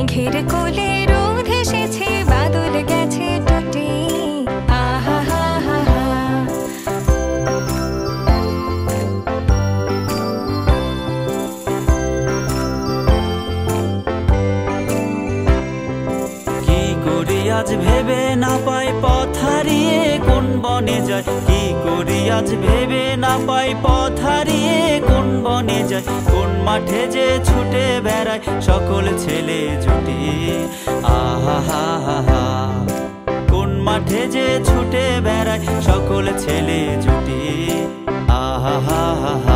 মেঘের কোলে রোদ এসেছে, বাদল গেছে টুটে। আহা হা হা হা। কি করি আজ ভেবে না পাই পথ হারিয়ে কোন বনে যায়, কি করি আজ ভেবে না পাই পথ হারিয়ে কোন বনে যায়, কোন মাঠে যে ছুটে বেড়ায় সকল ছেলে জুটি। আহা হা হা হা। কোন মাঠে যে ছুটে বেড়ায় সকল ছেলে জুটি। আহা হা হা।